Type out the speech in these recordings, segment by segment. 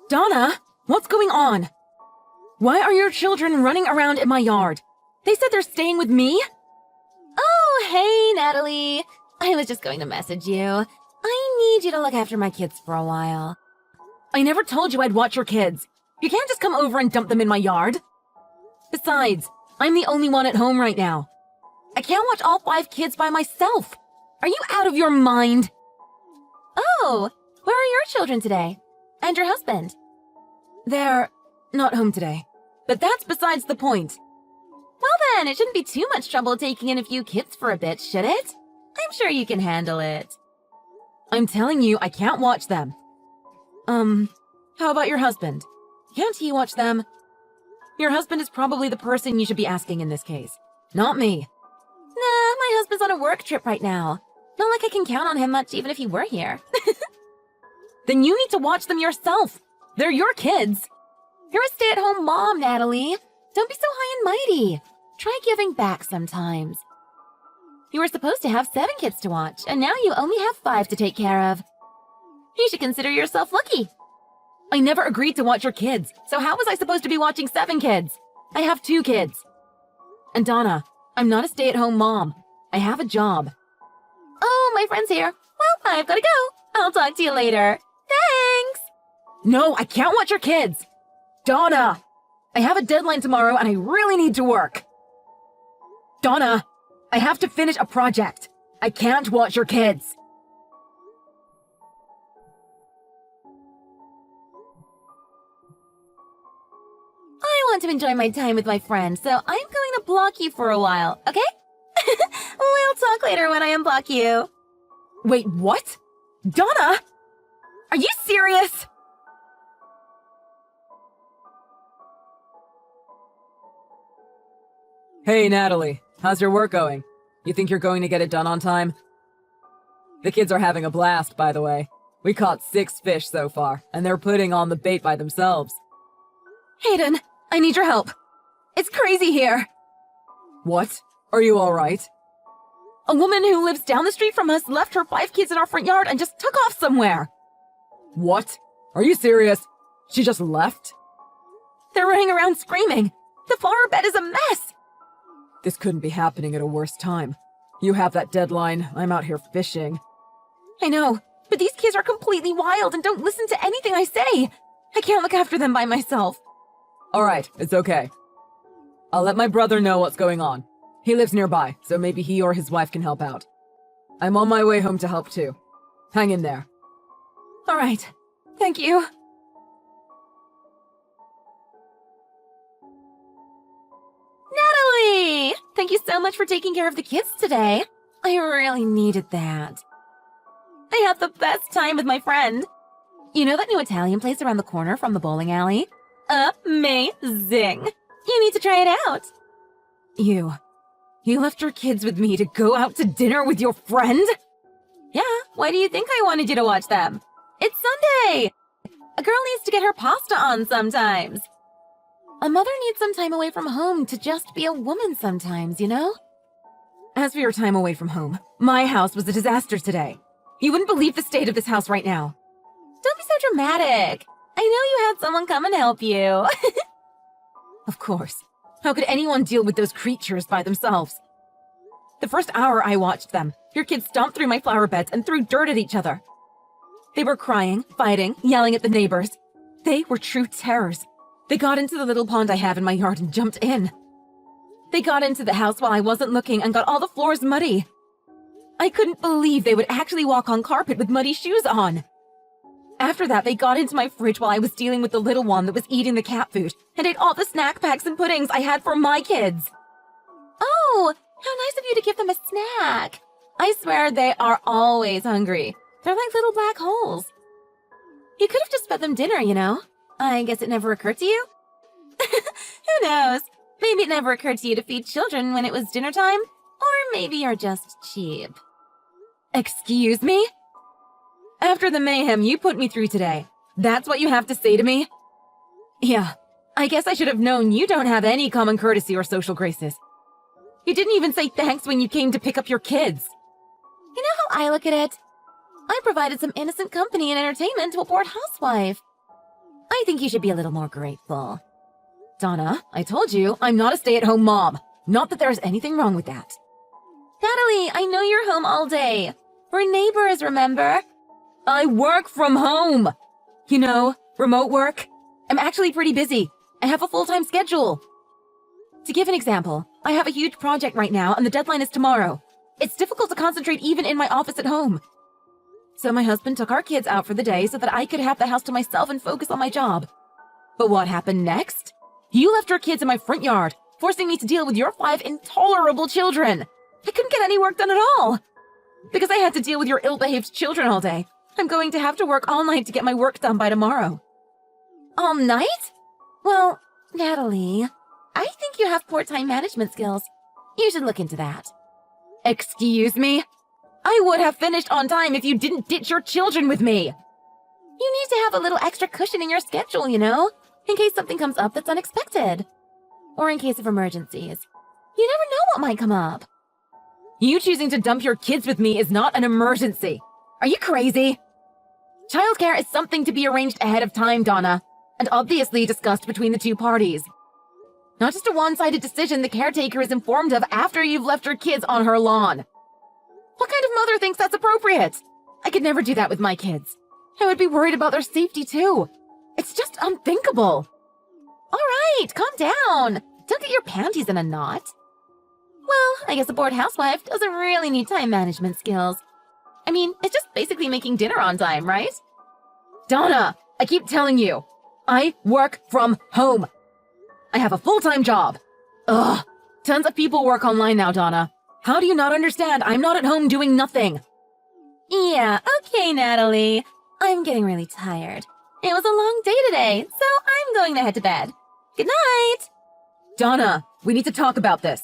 Donna, what's going on? Why are your children running around in my yard? They said they're staying with me? Oh, hey, Natalie. I was just going to message you. I need you to look after my kids for a while. I never told you I'd watch your kids. You can't just come over and dump them in my yard. Besides, I'm the only one at home right now. I can't watch all 5 kids by myself. Are you out of your mind? Oh, where are your children today? And your husband? They're not home today. But that's besides the point. Well then, it shouldn't be too much trouble taking in a few kids for a bit, should it? I'm sure you can handle it. I'm telling you, I can't watch them. How about your husband? Can't he watch them? Your husband is probably the person you should be asking in this case, not me. Nah, my husband's on a work trip right now. Not like I can count on him much even if he were here. Then you need to watch them yourself. They're your kids. You're a stay-at-home mom, Natalie. Don't be so high and mighty. Try giving back sometimes. You were supposed to have 7 kids to watch, and now you only have 5 to take care of. You should consider yourself lucky. I never agreed to watch your kids, so how was I supposed to be watching 7 kids? I have 2 kids. And Donna, I'm not a stay-at-home mom. I have a job. Oh, my friend's here. Well, I've got to go. I'll talk to you later. Thanks! No, I can't watch your kids. Donna, I have a deadline tomorrow and I really need to work. Donna, I have to finish a project. I can't watch your kids. I want to enjoy my time with my friend, so I'm going to block you for a while, okay? We'll talk later when I unblock you. Wait, what? Donna? Are you serious? Hey, Natalie. How's your work going? You think you're going to get it done on time? The kids are having a blast, by the way. We caught 6 fish so far, and they're putting on the bait by themselves. Hayden, I need your help. It's crazy here. What? Are you all right? A woman who lives down the street from us left her 5 kids in our front yard and just took off somewhere. What? Are you serious? She just left? They're running around screaming. The flower bed is a mess. This couldn't be happening at a worse time. You have that deadline. I'm out here fishing. I know, but these kids are completely wild and don't listen to anything I say. I can't look after them by myself. All right, it's okay. I'll let my brother know what's going on. He lives nearby, so maybe he or his wife can help out. I'm on my way home to help too. Hang in there. All right. Thank you. Natalie! Thank you so much for taking care of the kids today. I really needed that. I had the best time with my friend. You know that new Italian place around the corner from the bowling alley? Amazing! You need to try it out. You left your kids with me to go out to dinner with your friend? Yeah, why do you think I wanted you to watch them? It's Sunday! A girl needs to get her pasta on sometimes. A mother needs some time away from home to just be a woman sometimes, you know? As for your time away from home, my house was a disaster today. You wouldn't believe the state of this house right now. Don't be so dramatic. I know you had someone come and help you. Of course. How could anyone deal with those creatures by themselves? The first hour I watched them, your kids stomped through my flower beds and threw dirt at each other. They were crying, fighting, yelling at the neighbors. They were true terrors. They got into the little pond I have in my yard and jumped in. They got into the house while I wasn't looking and got all the floors muddy. I couldn't believe they would actually walk on carpet with muddy shoes on. After that, they got into my fridge while I was dealing with the little one that was eating the cat food and ate all the snack packs and puddings I had for my kids. Oh, how nice of you to give them a snack. I swear they are always hungry. They're like little black holes. You could have just fed them dinner, you know? I guess it never occurred to you? Who knows? Maybe it never occurred to you to feed children when it was dinner time? Or maybe you're just cheap. Excuse me? After the mayhem you put me through today, that's what you have to say to me? Yeah, I guess I should have known you don't have any common courtesy or social graces. You didn't even say thanks when you came to pick up your kids. You know how I look at it? I provided some innocent company and entertainment to a bored housewife. I think you should be a little more grateful. Donna, I told you, I'm not a stay-at-home mom. Not that there's anything wrong with that. Natalie, I know you're home all day. We're neighbors, remember? I work from home. You know, remote work. I'm actually pretty busy. I have a full-time schedule. To give an example, I have a huge project right now and the deadline is tomorrow. It's difficult to concentrate even in my office at home. So my husband took our kids out for the day so that I could have the house to myself and focus on my job. But what happened next? You left your kids in my front yard, forcing me to deal with your 5 intolerable children. I couldn't get any work done at all. Because I had to deal with your ill-behaved children all day, I'm going to have to work all night to get my work done by tomorrow. All night? Well, Natalie, I think you have poor time management skills. You should look into that. Excuse me? I would have finished on time if you didn't ditch your children with me. You need to have a little extra cushion in your schedule, you know, in case something comes up that's unexpected. Or in case of emergencies. You never know what might come up. You choosing to dump your kids with me is not an emergency. Are you crazy? Childcare is something to be arranged ahead of time, Donna, and obviously discussed between the two parties. Not just a one-sided decision the caretaker is informed of after you've left your kids on her lawn. What kind of mother thinks that's appropriate? I could never do that with my kids. I would be worried about their safety too. It's just unthinkable. All right, calm down. Don't get your panties in a knot. Well, I guess a bored housewife doesn't really need time management skills. I mean, it's just basically making dinner on time, right? Donna, I keep telling you, I work from home. I have a full-time job. Ugh, tons of people work online now, Donna. How do you not understand? I'm not at home doing nothing. Yeah, okay, Natalie. I'm getting really tired. It was a long day today, so I'm going to head to bed. Good night. Donna, we need to talk about this.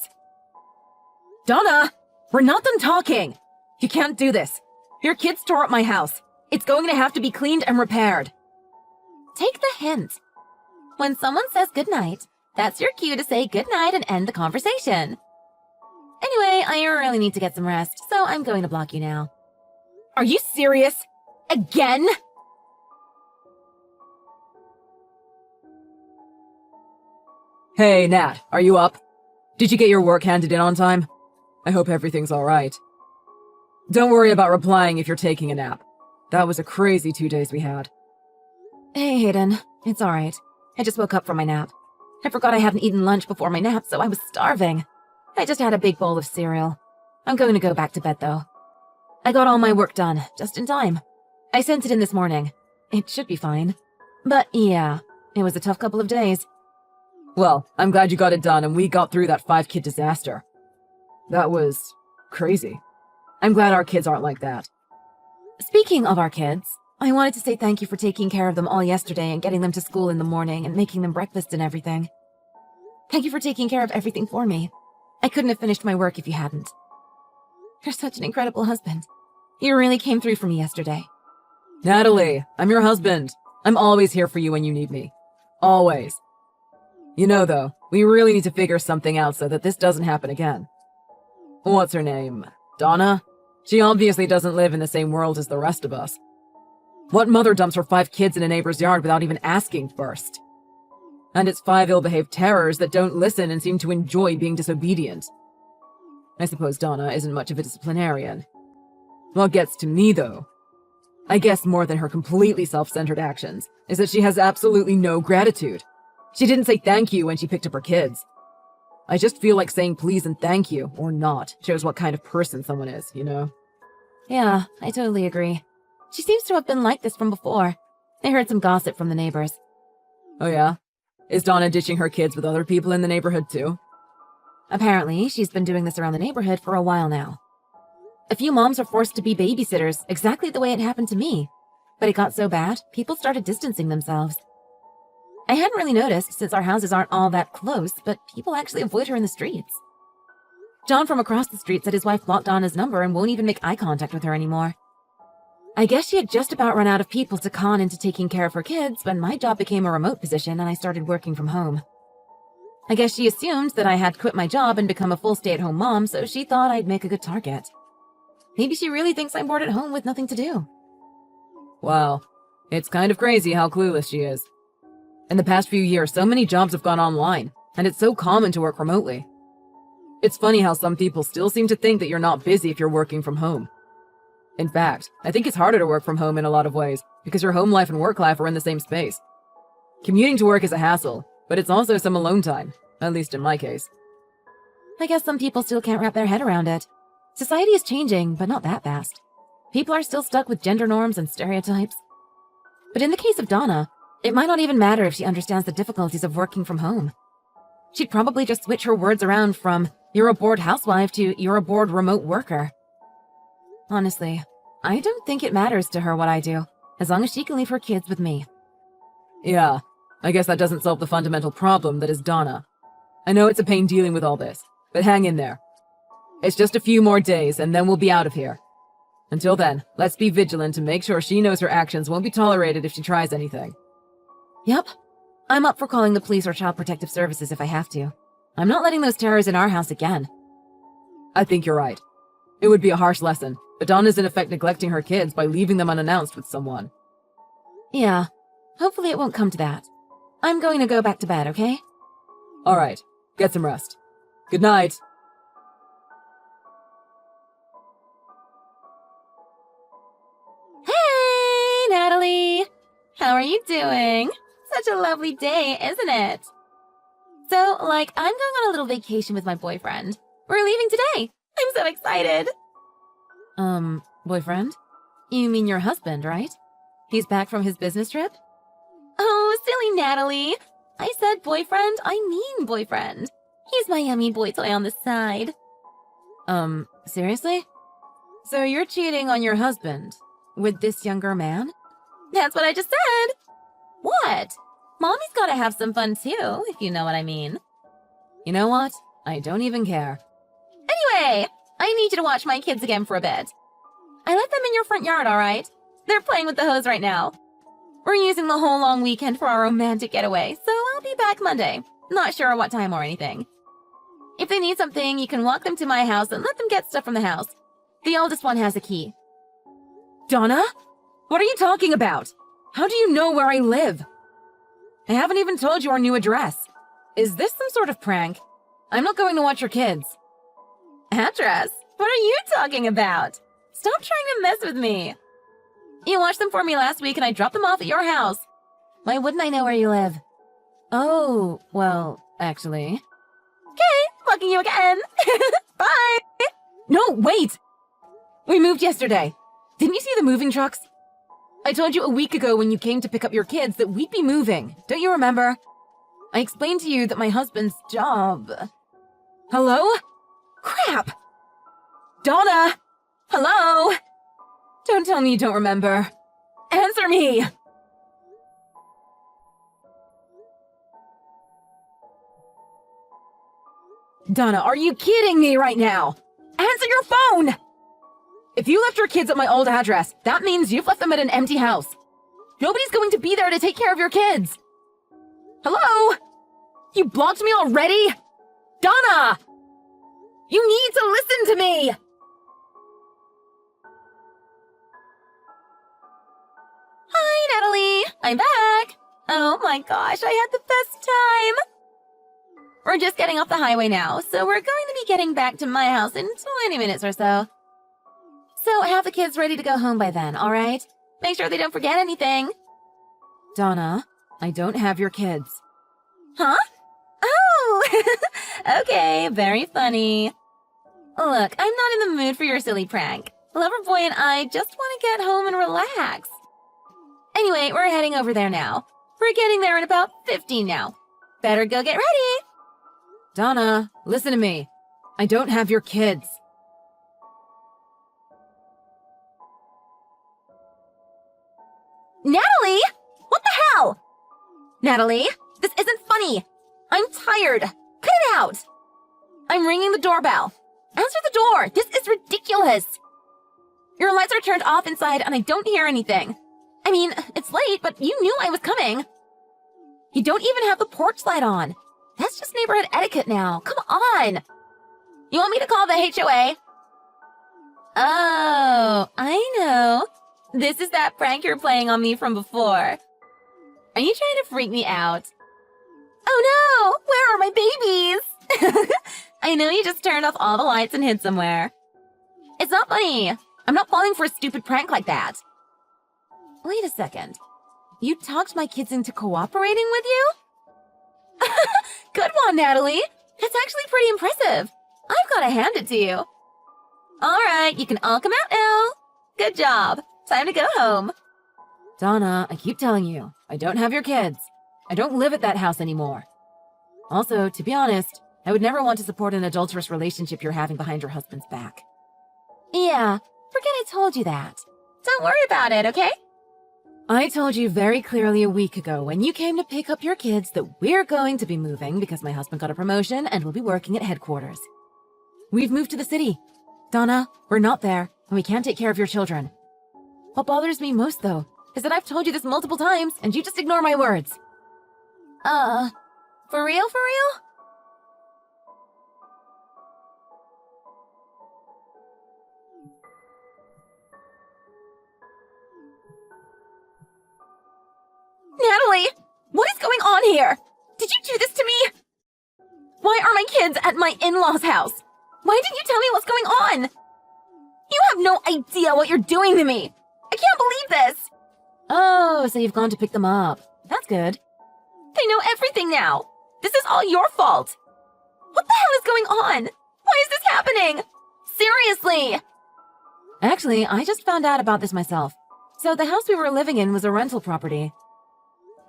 Donna, we're not done talking. You can't do this. Your kids tore up my house. It's going to have to be cleaned and repaired. Take the hint. When someone says goodnight, that's your cue to say goodnight and end the conversation. Anyway, I really need to get some rest, so I'm going to block you now. Are you serious? Again? Hey, Nat, are you up? Did you get your work handed in on time? I hope everything's alright. Don't worry about replying if you're taking a nap. That was a crazy 2 days we had. Hey, Hayden. It's alright. I just woke up from my nap. I forgot I hadn't eaten lunch before my nap, so I was starving. I just had a big bowl of cereal. I'm going to go back to bed, though. I got all my work done, just in time. I sent it in this morning. It should be fine. But yeah, it was a tough couple of days. Well, I'm glad you got it done and we got through that 5-kid disaster. That was crazy. I'm glad our kids aren't like that. Speaking of our kids, I wanted to say thank you for taking care of them all yesterday and getting them to school in the morning and making them breakfast and everything. Thank you for taking care of everything for me. I couldn't have finished my work if you hadn't. You're such an incredible husband. You really came through for me yesterday. Natalie, I'm your husband. I'm always here for you when you need me. Always. You know, though, we really need to figure something out so that this doesn't happen again. What's her name? Donna? She obviously doesn't live in the same world as the rest of us. What mother dumps her 5 kids in a neighbor's yard without even asking first? And it's 5 ill-behaved terrors that don't listen and seem to enjoy being disobedient. I suppose Donna isn't much of a disciplinarian. What gets to me, though, I guess more than her completely self-centered actions, is that she has absolutely no gratitude. She didn't say thank you when she picked up her kids. I just feel like saying please and thank you, or not, shows what kind of person someone is, you know? Yeah, I totally agree. She seems to have been like this from before. I heard some gossip from the neighbors. Oh yeah? Is Donna ditching her kids with other people in the neighborhood too? Apparently, she's been doing this around the neighborhood for a while now. A few moms are forced to be babysitters, exactly the way it happened to me. But it got so bad, people started distancing themselves. I hadn't really noticed since our houses aren't all that close, but people actually avoid her in the streets. John from across the street said his wife blocked Donna's number and won't even make eye contact with her anymore. I guess she had just about run out of people to con into taking care of her kids when my job became a remote position and I started working from home. I guess she assumed that I had quit my job and become a full stay-at-home mom, so she thought I'd make a good target. Maybe she really thinks I'm bored at home with nothing to do. Wow. It's kind of crazy how clueless she is. In the past few years, so many jobs have gone online, and it's so common to work remotely. It's funny how some people still seem to think that you're not busy if you're working from home. In fact, I think it's harder to work from home in a lot of ways, because your home life and work life are in the same space. Commuting to work is a hassle, but it's also some alone time, at least in my case. I guess some people still can't wrap their head around it. Society is changing, but not that fast. People are still stuck with gender norms and stereotypes. But in the case of Donna, it might not even matter if she understands the difficulties of working from home. She'd probably just switch her words around from, "You're a bored housewife" to "You're a bored remote worker." Honestly, I don't think it matters to her what I do, as long as she can leave her kids with me. Yeah, I guess that doesn't solve the fundamental problem that is Donna. I know it's a pain dealing with all this, but hang in there. It's just a few more days, and then we'll be out of here. Until then, let's be vigilant to make sure she knows her actions won't be tolerated if she tries anything. Yep. I'm up for calling the police or Child Protective Services if I have to. I'm not letting those terrors in our house again. I think you're right. It would be a harsh lesson, but Donna's in effect neglecting her kids by leaving them unannounced with someone. Yeah. Hopefully it won't come to that. I'm going to go back to bed, okay? All right. Get some rest. Good night. Hey, Natalie! How are you doing? Such a lovely day, isn't it? So, I'm going on a little vacation with my boyfriend. We're leaving today. I'm so excited. Boyfriend? You mean your husband, right? He's back from his business trip? Oh, silly Natalie. I said boyfriend, I mean boyfriend. He's my yummy boy toy on the side. Seriously? So you're cheating on your husband with this younger man? That's what I just said. What? Mommy's gotta have some fun too, if you know what I mean. You know what? I don't even care. Anyway, I need you to watch my kids again for a bit. I let them in your front yard, alright? They're playing with the hose right now. We're using the whole long weekend for our romantic getaway, so I'll be back Monday. Not sure what time or anything. If they need something, you can walk them to my house and let them get stuff from the house. The oldest one has a key. Donna? What are you talking about? How do you know where I live? I haven't even told you our new address. Is this some sort of prank? I'm not going to watch your kids. Address? What are you talking about? Stop trying to mess with me. You watched them for me last week and I dropped them off at your house. Why wouldn't I know where you live? Oh, well, actually. Okay, fucking you again. Bye. No, wait! We moved yesterday. Didn't you see the moving trucks? I told you a week ago when you came to pick up your kids that we'd be moving. Don't you remember? I explained to you that my husband's job... Hello? Crap! Donna! Hello? Don't tell me you don't remember. Answer me! Donna, are you kidding me right now? Answer your phone! If you left your kids at my old address, that means you've left them at an empty house. Nobody's going to be there to take care of your kids. Hello? You blocked me already? Donna! You need to listen to me! Hi, Natalie. I'm back. Oh my gosh, I had the best time. We're just getting off the highway now, so we're going to be getting back to my house in 20 minutes or so. So have the kids ready to go home by then, all right? Make sure they don't forget anything. Donna, I don't have your kids. Huh? Oh! Okay, very funny. Look, I'm not in the mood for your silly prank. Loverboy and I just want to get home and relax. Anyway, we're heading over there now. We're getting there in about 15 now. Better go get ready. Donna, listen to me. I don't have your kids. Natalie! What the hell? Natalie, this isn't funny. I'm tired. Cut it out. I'm ringing the doorbell. Answer the door. This is ridiculous. Your lights are turned off inside and I don't hear anything. I mean, it's late, but you knew I was coming. You don't even have the porch light on. That's just neighborhood etiquette now. Come on. You want me to call the HOA? Oh, I know. This is that prank you're playing on me from before. Are you trying to freak me out? Oh no! Where are my babies? I know you just turned off all the lights and hid somewhere. It's not funny. I'm not falling for a stupid prank like that. Wait a second. You talked my kids into cooperating with you? Good one, Natalie. That's actually pretty impressive. I've got to hand it to you. All right, you can all come out now. Good job. Time to go home. Donna, I keep telling you, I don't have your kids. I don't live at that house anymore. Also, to be honest, I would never want to support an adulterous relationship you're having behind your husband's back. Yeah, forget I told you that. Don't worry about it, okay? I told you very clearly a week ago when you came to pick up your kids that we're going to be moving because my husband got a promotion and will be working at headquarters. We've moved to the city. Donna, we're not there, and we can't take care of your children. What bothers me most, though, is that I've told you this multiple times, and you just ignore my words. For real, for real? Natalie, what is going on here? Did you do this to me? Why are my kids at my in-laws' house? Why didn't you tell me what's going on? You have no idea what you're doing to me. I can't believe this. Oh, so you've gone to pick them up. That's good. They know everything now. This is all your fault. What the hell is going on? Why is this happening? Seriously. Actually, I just found out about this myself. So the house we were living in was a rental property.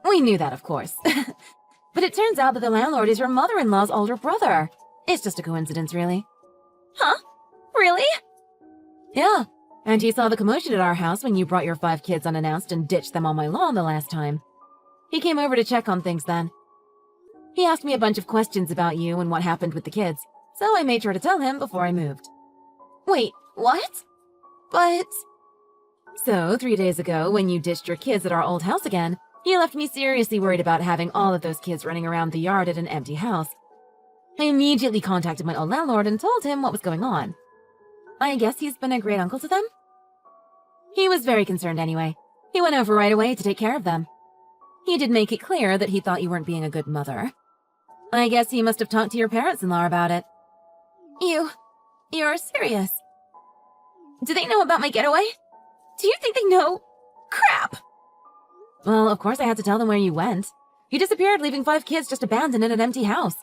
We knew that, of course. But it turns out that the landlord is your mother-in-law's older brother. It's just a coincidence, really. Huh? Really? Yeah. And he saw the commotion at our house when you brought your 5 kids unannounced and ditched them on my lawn the last time. He came over to check on things then. He asked me a bunch of questions about you and what happened with the kids, so I made sure to tell him before I moved. Wait, what? But... So, 3 days ago, when you ditched your kids at our old house again, you left me seriously worried about having all of those kids running around the yard at an empty house. I immediately contacted my old landlord and told him what was going on. I guess he's been a great uncle to them? He was very concerned anyway. He went over right away to take care of them. He did make it clear that he thought you weren't being a good mother. I guess he must have talked to your parents-in-law about it. You're serious? Do they know about my getaway? Do you think they know? Crap! Well, of course I had to tell them where you went. You disappeared, leaving 5 kids just abandoned in an empty house.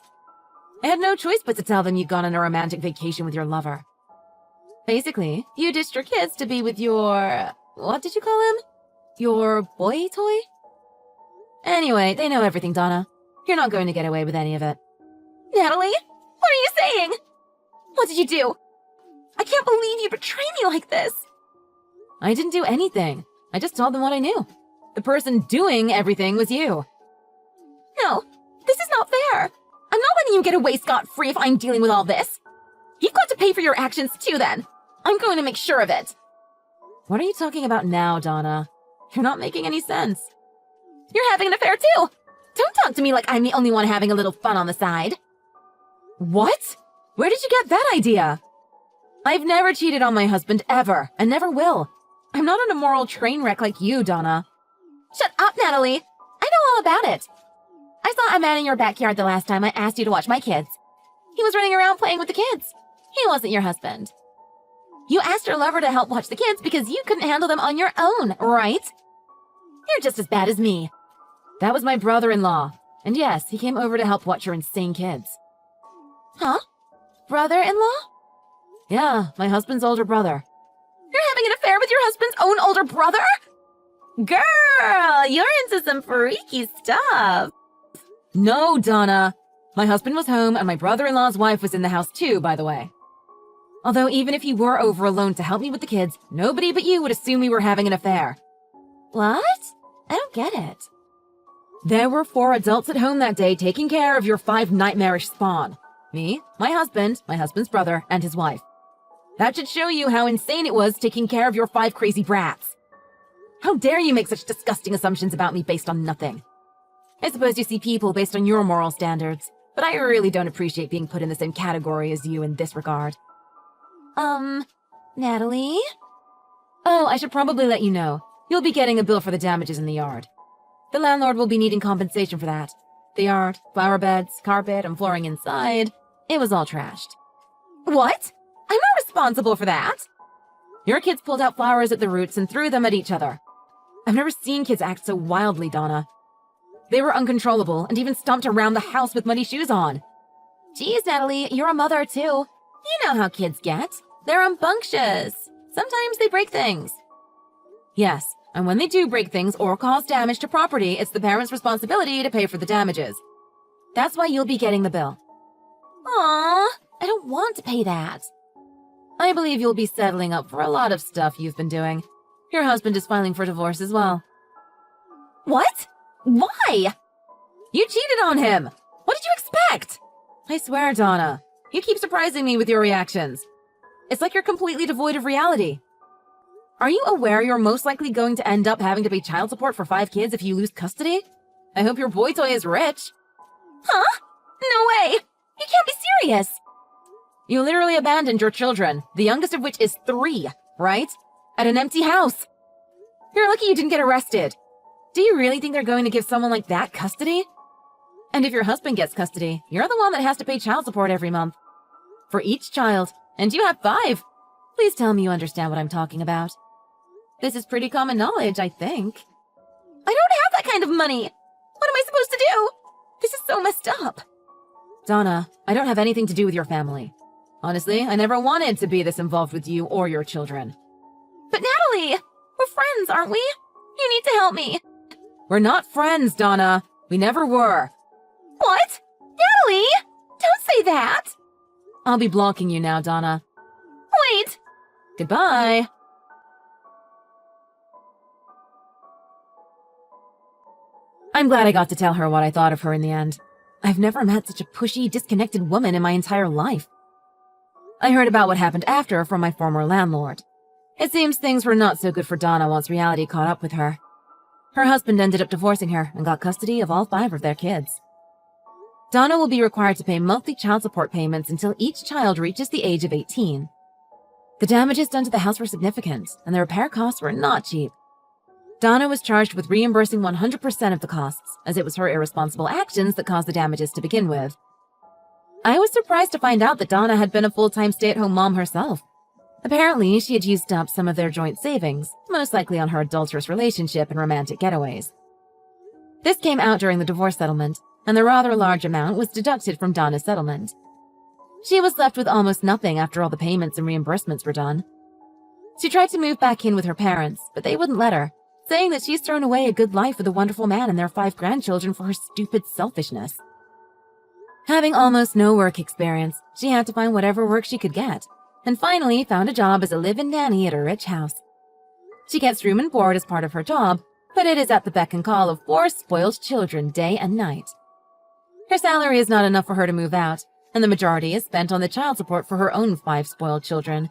I had no choice but to tell them you'd gone on a romantic vacation with your lover. Basically, you ditched your kids to be with your... what did you call him? Your boy toy? Anyway, they know everything, Donna. You're not going to get away with any of it. Natalie, what are you saying? What did you do? I can't believe you betrayed me like this. I didn't do anything. I just told them what I knew. The person doing everything was you. No, this is not fair. I'm not letting you get away scot-free if I'm dealing with all this. You've got to pay for your actions too, then. I'm going to make sure of it. What are you talking about now, Donna? You're not making any sense. You're having an affair too. Don't talk to me like I'm the only one having a little fun on the side. What? Where did you get that idea? I've never cheated on my husband ever, and never will. I'm not an immoral train wreck like you, Donna. Shut up, Natalie. I know all about it. I saw a man in your backyard the last time I asked you to watch my kids. He was running around playing with the kids. He wasn't your husband. You asked your lover to help watch the kids because you couldn't handle them on your own, right? You're just as bad as me. That was my brother-in-law. And yes, he came over to help watch your insane kids. Huh? Brother-in-law? Yeah, my husband's older brother. You're having an affair with your husband's own older brother? Girl, you're into some freaky stuff. No, Donna. My husband was home and my brother-in-law's wife was in the house too, by the way. Although even if he were over alone to help me with the kids, nobody but you would assume we were having an affair. What? I don't get it. There were 4 adults at home that day taking care of your 5 nightmarish spawn. Me, my husband's brother, and his wife. That should show you how insane it was taking care of your 5 crazy brats. How dare you make such disgusting assumptions about me based on nothing? I suppose you see people based on your moral standards, but I really don't appreciate being put in the same category as you in this regard. Natalie? Oh, I should probably let you know. You'll be getting a bill for the damages in the yard. The landlord will be needing compensation for that. The yard, flower beds, carpet, and flooring inside, it was all trashed. What? I'm not responsible for that. Your kids pulled out flowers at the roots and threw them at each other. I've never seen kids act so wildly, Donna. They were uncontrollable and even stomped around the house with muddy shoes on. Geez, Natalie, you're a mother too. You know how kids get. They're rambunctious. Sometimes they break things. Yes, and when they do break things or cause damage to property, it's the parent's responsibility to pay for the damages. That's why you'll be getting the bill. Aww, I don't want to pay that. I believe you'll be settling up for a lot of stuff you've been doing. Your husband is filing for divorce as well. What? Why? You cheated on him! What did you expect? I swear, Donna, you keep surprising me with your reactions. It's like you're completely devoid of reality. Are you aware you're most likely going to end up having to pay child support for 5 kids if you lose custody? I hope your boy toy is rich. Huh? No way! You can't be serious! You literally abandoned your children, the youngest of which is 3, right? At an empty house. You're lucky you didn't get arrested. Do you really think they're going to give someone like that custody? And if your husband gets custody, you're the one that has to pay child support every month. For each child, and you have 5. Please tell me you understand what I'm talking about. This is pretty common knowledge, I think. I don't have that kind of money! What am I supposed to do? This is so messed up. Donna, I don't have anything to do with your family. Honestly, I never wanted to be this involved with you or your children. But Natalie, we're friends, aren't we? You need to help me. We're not friends, Donna. We never were. What? Natalie! Don't say that! I'll be blocking you now, Donna. Wait! Goodbye. I'm glad I got to tell her what I thought of her in the end. I've never met such a pushy, disconnected woman in my entire life. I heard about what happened after from my former landlord. It seems things were not so good for Donna once reality caught up with her. Her husband ended up divorcing her and got custody of all 5 of their kids. Donna will be required to pay monthly child support payments until each child reaches the age of 18. The damages done to the house were significant, and the repair costs were not cheap. Donna was charged with reimbursing 100% of the costs, as it was her irresponsible actions that caused the damages to begin with. I was surprised to find out that Donna had been a full-time stay-at-home mom herself. Apparently, she had used up some of their joint savings, most likely on her adulterous relationship and romantic getaways. This came out during the divorce settlement, and the rather large amount was deducted from Donna's settlement. She was left with almost nothing after all the payments and reimbursements were done. She tried to move back in with her parents, but they wouldn't let her, saying that she's thrown away a good life with a wonderful man and their 5 grandchildren for her stupid selfishness. Having almost no work experience, she had to find whatever work she could get, and finally found a job as a live-in nanny at a rich house. She gets room and board as part of her job, but it is at the beck and call of 4 spoiled children day and night. Her salary is not enough for her to move out, and the majority is spent on the child support for her own 5 spoiled children.